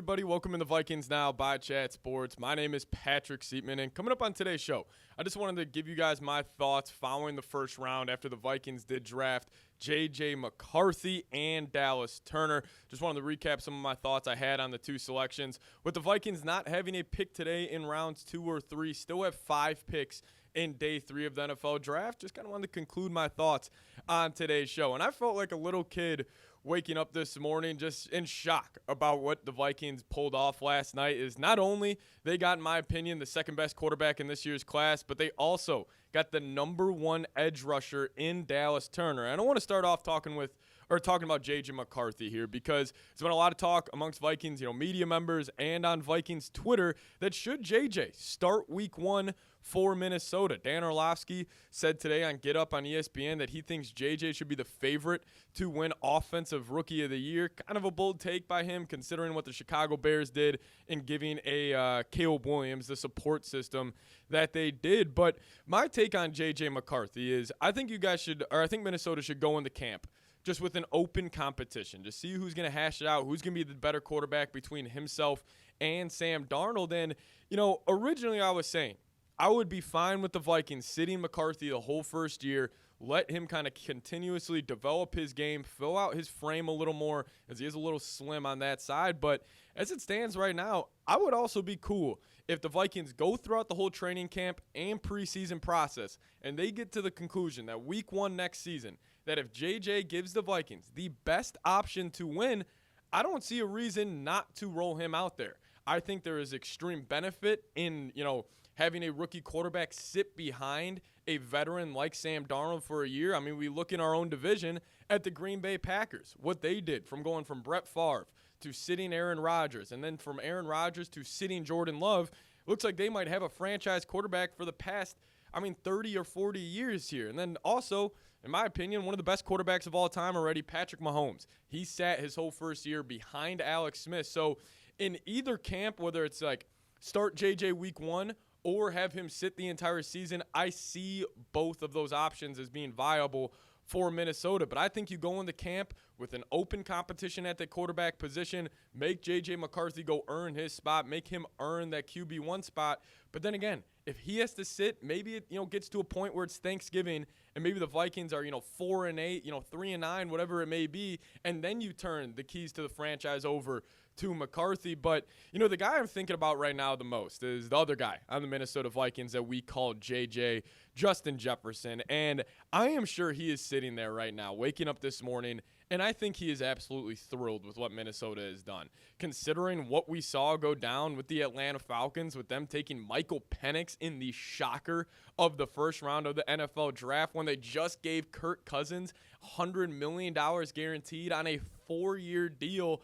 everybody? Welcome in the Vikings Now by Chat Sports. My name is Patrick Siepman, and coming up on today's show, I just wanted to give you guys my thoughts following the first round after the Vikings did draft JJ McCarthy and Dallas Turner. Just wanted to recap some of my thoughts I had on the two selections. With the Vikings not having a pick today in rounds 2 or 3, still have 5 picks in day 3 of the NFL draft. Just kind of wanted to conclude my thoughts on today's show. And I felt like a little kid waking up this morning just in shock about what the Vikings pulled off last night. Is not only they got, in my opinion, the second best quarterback in this year's class, but they also got the number 1 edge rusher in Dallas Turner. And I want to start off talking about JJ McCarthy here, because there's been a lot of talk amongst Vikings, media members and on Vikings Twitter that should JJ start week 1 for Minnesota. Dan Orlovsky said today on Get Up on ESPN that he thinks JJ should be the favorite to win Offensive Rookie of the Year. Kind of a bold take by him, considering what the Chicago Bears did in giving a Caleb Williams the support system that they did. But my take on JJ McCarthy is I think Minnesota should go into camp just with an open competition, to see who's going to hash it out, who's going to be the better quarterback between himself and Sam Darnold. And, originally I was saying I would be fine with the Vikings sitting McCarthy the whole first year, let him kind of continuously develop his game, fill out his frame a little more, as he is a little slim on that side. But as it stands right now, I would also be cool if the Vikings go throughout the whole training camp and preseason process, and they get to the conclusion that week 1 next season, that if JJ gives the Vikings the best option to win, I don't see a reason not to roll him out there. I think there is extreme benefit in, having a rookie quarterback sit behind a veteran like Sam Darnold for a year. I mean, we look in our own division at the Green Bay Packers, what they did from going from Brett Favre to sitting Aaron Rodgers, and then from Aaron Rodgers to sitting Jordan Love. Looks like they might have a franchise quarterback for the past, 30 or 40 years here. And then also, in my opinion, one of the best quarterbacks of all time already, Patrick Mahomes. He sat his whole first year behind Alex Smith. So in either camp, whether it's like start JJ week 1 or have him sit the entire season, I see both of those options as being viable for Minnesota. But I think you go into camp with an open competition at the quarterback position, make JJ McCarthy go earn his spot, make him earn that QB1 spot. But then again, if he has to sit, maybe it gets to a point where it's Thanksgiving and maybe the Vikings are 4-8, 3-9, whatever it may be, and then you turn the keys to the franchise over to McCarthy. But the guy I'm thinking about right now the most is the other guy on the Minnesota Vikings that we call JJ, Justin Jefferson. And I am sure he is sitting there right now, waking up this morning, and I think he is absolutely thrilled with what Minnesota has done. Considering what we saw go down with the Atlanta Falcons, with them taking Michael Penix in the shocker of the first round of the NFL draft, when they just gave Kirk Cousins $100 million guaranteed on a 4-year deal.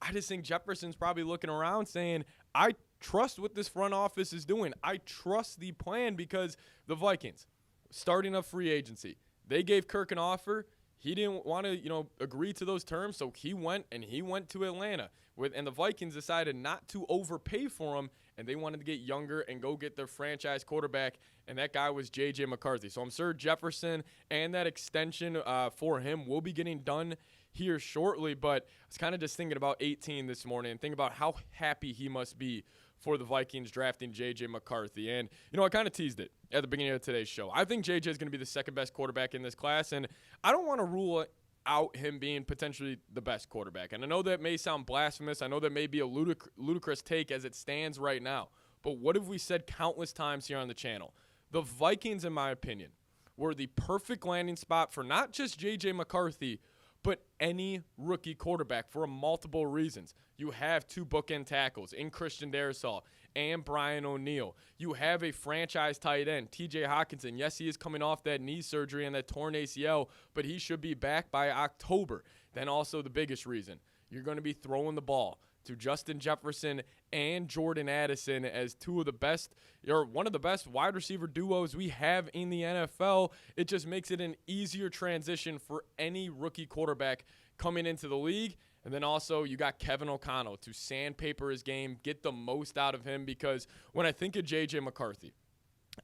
I just think Jefferson's probably looking around saying, I trust what this front office is doing. I trust the plan, because the Vikings, starting up free agency, they gave Kirk an offer. He didn't want to, agree to those terms, so he went to Atlanta. And the Vikings decided not to overpay for him, and they wanted to get younger and go get their franchise quarterback, and that guy was JJ McCarthy. So I'm sure Jefferson and that extension for him will be getting done here shortly. But I was kind of just thinking about 18 this morning and thinking about how happy he must be for the Vikings drafting JJ McCarthy. And, I kind of teased it at the beginning of today's show. I think JJ is going to be the second best quarterback in this class, and I don't want to rule out him being potentially the best quarterback. And I know that may sound blasphemous. I know that may be a ludicrous take as it stands right now. But what have we said countless times here on the channel? The Vikings, in my opinion, were the perfect landing spot for not just JJ McCarthy, but any rookie quarterback for multiple reasons. You have 2 bookend tackles in Christian Darrisaw and Brian O'Neill. You have a franchise tight end, TJ Hawkinson. Yes, he is coming off that knee surgery and that torn ACL, but he should be back by October. Then also the biggest reason, you're going to be throwing the ball to Justin Jefferson and Jordan Addison as 2 of the best, or one of the best wide receiver duos we have in the NFL. It just makes it an easier transition for any rookie quarterback coming into the league. And then also you got Kevin O'Connell to sandpaper his game, get the most out of him, because when I think of JJ McCarthy,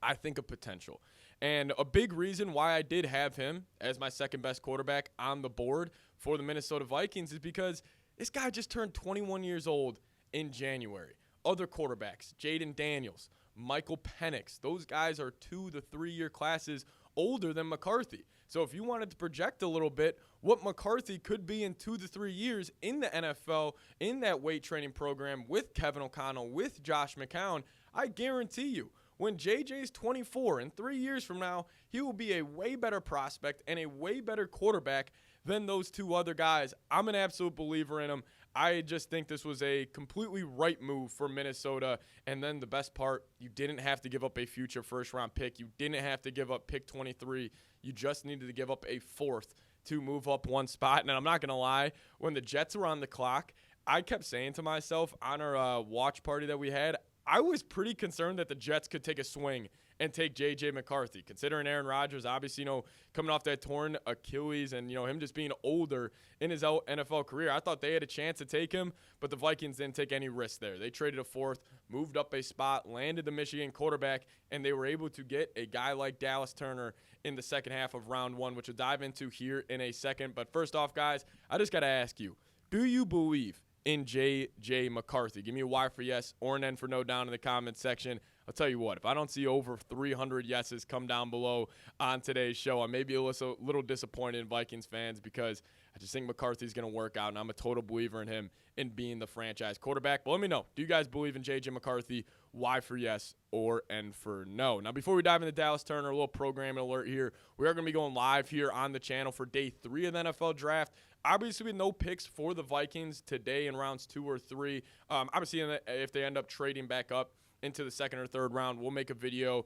I think of potential. And a big reason why I did have him as my second best quarterback on the board for the Minnesota Vikings is because this guy just turned 21 years old in January. Other quarterbacks, Jaden Daniels, Michael Penix, those guys are 2 to 3 year classes older than McCarthy. So if you wanted to project a little bit what McCarthy could be in 2 to 3 years in the NFL, in that weight training program with Kevin O'Connell, with Josh McCown, I guarantee you, when JJ's 24 and 3 years from now, he will be a way better prospect and a way better quarterback than those two other guys. I'm an absolute believer in him. I just think this was a completely right move for Minnesota. And then the best part, you didn't have to give up a future first-round pick. You didn't have to give up pick 23. You just needed to give up a fourth to move up one spot. And I'm not going to lie, when the Jets were on the clock, I kept saying to myself on our watch party that we had, I was pretty concerned that the Jets could take a swing and take JJ McCarthy, considering Aaron Rodgers, obviously, coming off that torn Achilles and, him just being older in his NFL career. I thought they had a chance to take him, but the Vikings didn't take any risk there. They traded a fourth, moved up a spot, landed the Michigan quarterback, and they were able to get a guy like Dallas Turner in the second half of round one, which we'll dive into here in a second. But first off, guys, I just got to ask you, do you believe in JJ McCarthy? Give me a Y for yes or an N for no down in the comments section. I'll tell you what, if I don't see over 300 yeses come down below on today's show, I may be a little disappointed in Vikings fans because I just think McCarthy's going to work out, and I'm a total believer in him in being the franchise quarterback. But let me know, do you guys believe in JJ McCarthy? Y for yes or N for no. Now, before we dive into Dallas Turner, a little programming alert here. We are going to be going live here on the channel for day 3 of the NFL draft. Obviously, no picks for the Vikings today in rounds 2 or 3. Obviously, if they end up trading back up into the second or third round, we'll make a video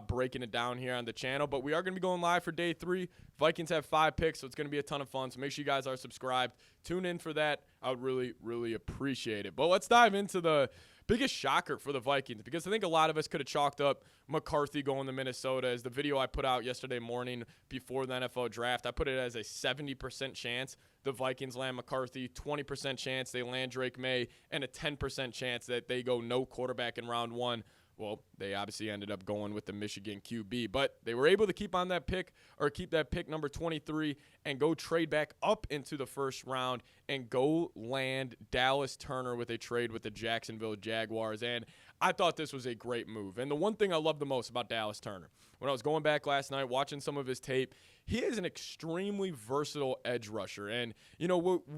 breaking it down here on the channel. But we are going to be going live for day 3. Vikings have 5 picks, so it's going to be a ton of fun. So make sure you guys are subscribed. Tune in for that. I would really, really appreciate it. But let's dive into the biggest shocker for the Vikings, because I think a lot of us could have chalked up McCarthy going to Minnesota. As the video I put out yesterday morning before the NFL draft, I put it as a 70% chance the Vikings land McCarthy, 20% chance they land Drake May, and a 10% chance that they go no quarterback in round 1. Well, they obviously ended up going with the Michigan QB, but they were able to keep on that pick, or keep that pick number 23, and go trade back up into the first round and go land Dallas Turner with a trade with the Jacksonville Jaguars. And I thought this was a great move. And the one thing I love the most about Dallas Turner, when I was going back last night, watching some of his tape, he is an extremely versatile edge rusher. And, we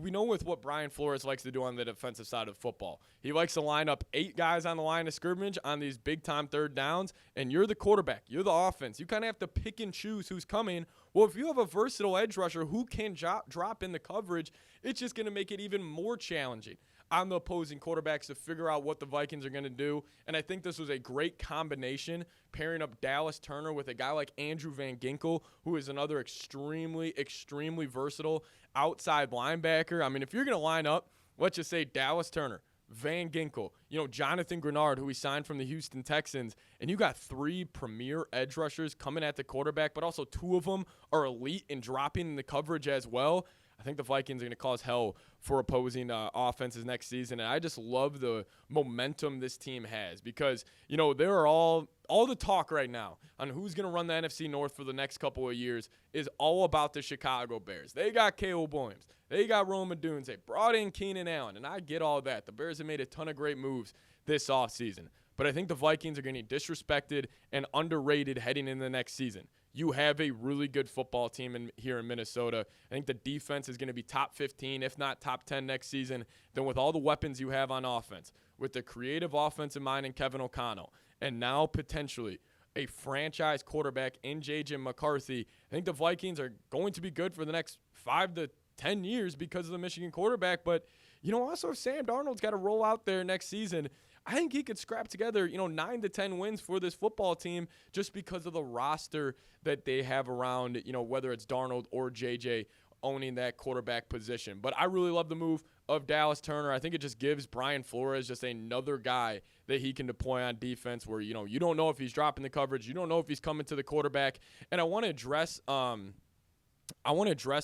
know with what Brian Flores likes to do on the defensive side of football. He likes to line up 8 guys on the line of scrimmage on these big-time third downs, and you're the quarterback. You're the offense. You kind of have to pick and choose who's coming. Well, if you have a versatile edge rusher who can drop in the coverage, it's just going to make it even more challenging on the opposing quarterbacks to figure out what the Vikings are going to do. And I think this was a great combination, pairing up Dallas Turner with a guy like Andrew Van Ginkel, who is another extremely, extremely versatile outside linebacker. I mean, if you're going to line up, let's just say Dallas Turner, Van Ginkel, Jonathan Grenard, who he signed from the Houston Texans, and you got 3 premier edge rushers coming at the quarterback, but also 2 of them are elite in dropping in the coverage as well. I think the Vikings are going to cause hell for opposing offenses next season. And I just love the momentum this team has, because, there are all the talk right now on who's going to run the NFC North for the next couple of years is all about the Chicago Bears. They got Caleb Williams. They got Rome Odunze. They brought in Keenan Allen, and I get all that. The Bears have made a ton of great moves this offseason. But I think the Vikings are going to be disrespected and underrated heading into the next season. You have a really good football team here in Minnesota. I think the defense is going to be top 15, if not top 10 next season. Then with all the weapons you have on offense, with the creative offensive mind in Kevin O'Connell, and now potentially a franchise quarterback in JJ McCarthy, I think the Vikings are going to be good for the next 5 to 10 years because of the Michigan quarterback. But, also if Sam Darnold's got to roll out there next season, I think he could scrap together, 9 to 10 wins for this football team just because of the roster that they have around, whether it's Darnold or JJ owning that quarterback position. But I really love the move of Dallas Turner. I think it just gives Brian Flores just another guy that he can deploy on defense where, you don't know if he's dropping the coverage. You don't know if he's coming to the quarterback. And I want to address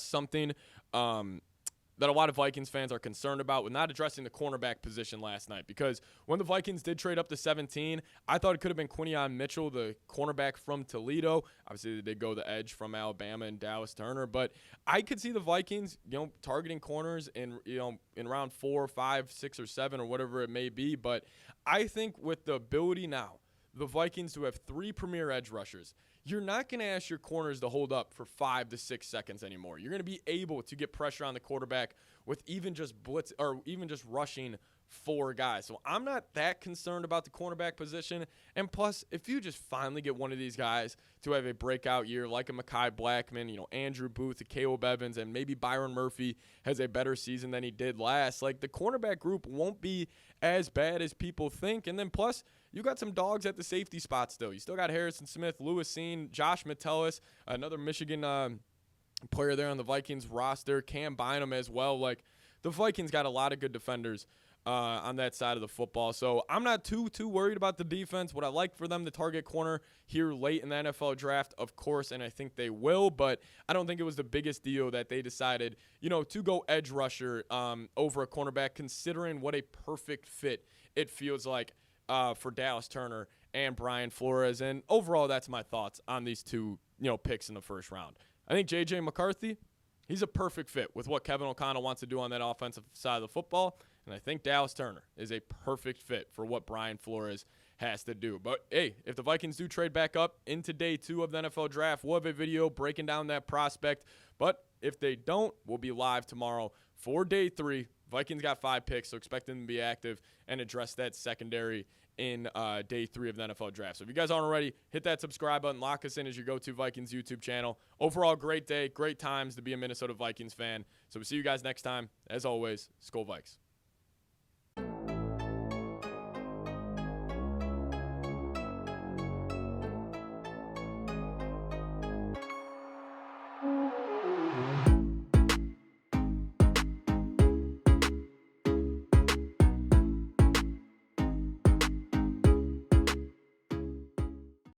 something that a lot of Vikings fans are concerned about with not addressing the cornerback position last night. Because when the Vikings did trade up to 17, I thought it could have been Quinyon Mitchell, the cornerback from Toledo. Obviously, they did go the edge from Alabama and Dallas Turner. But I could see the Vikings, targeting corners in round 4, 5, 6, or 7 or whatever it may be. But I think with the ability now, the Vikings to have 3 premier edge rushers, you're not going to ask your corners to hold up for 5 to 6 seconds anymore. You're going to be able to get pressure on the quarterback with even just blitz or even just rushing 4 guys. So I'm not that concerned about the cornerback position. And plus, if you just finally get one of these guys to have a breakout year like a Mekhi Blackman, Andrew Booth, a Caleb Evans, and maybe Byron Murphy has a better season than he did last, like the cornerback group won't be as bad as people think. And then plus, you got some dogs at the safety spot still. You still got Harrison Smith, Lewis Seen, Josh Metellus, another Michigan player there on the Vikings roster, Cam Bynum as well. Like, the Vikings got a lot of good defenders on that side of the football. So I'm not too worried about the defense. Would I like for them to target corner here late in the NFL draft? Of course, and I think they will, but I don't think it was the biggest deal that they decided, to go edge rusher over a cornerback, considering what a perfect fit it feels like for Dallas Turner and Brian Flores. And overall, that's my thoughts on these 2, picks in the first round. I think JJ McCarthy, he's a perfect fit with what Kevin O'Connell wants to do on that offensive side of the football. And I think Dallas Turner is a perfect fit for what Brian Flores has to do. But, hey, if the Vikings do trade back up into day 2 of the NFL draft, we'll have a video breaking down that prospect. But if they don't, we'll be live tomorrow for day 3. Vikings got 5 picks, so expect them to be active and address that secondary in day 3 of the NFL draft. So if you guys aren't already, hit that subscribe button. Lock us in as your go-to Vikings YouTube channel. Overall, great day, great times to be a Minnesota Vikings fan. So we'll see you guys next time. As always, Skol Vikes.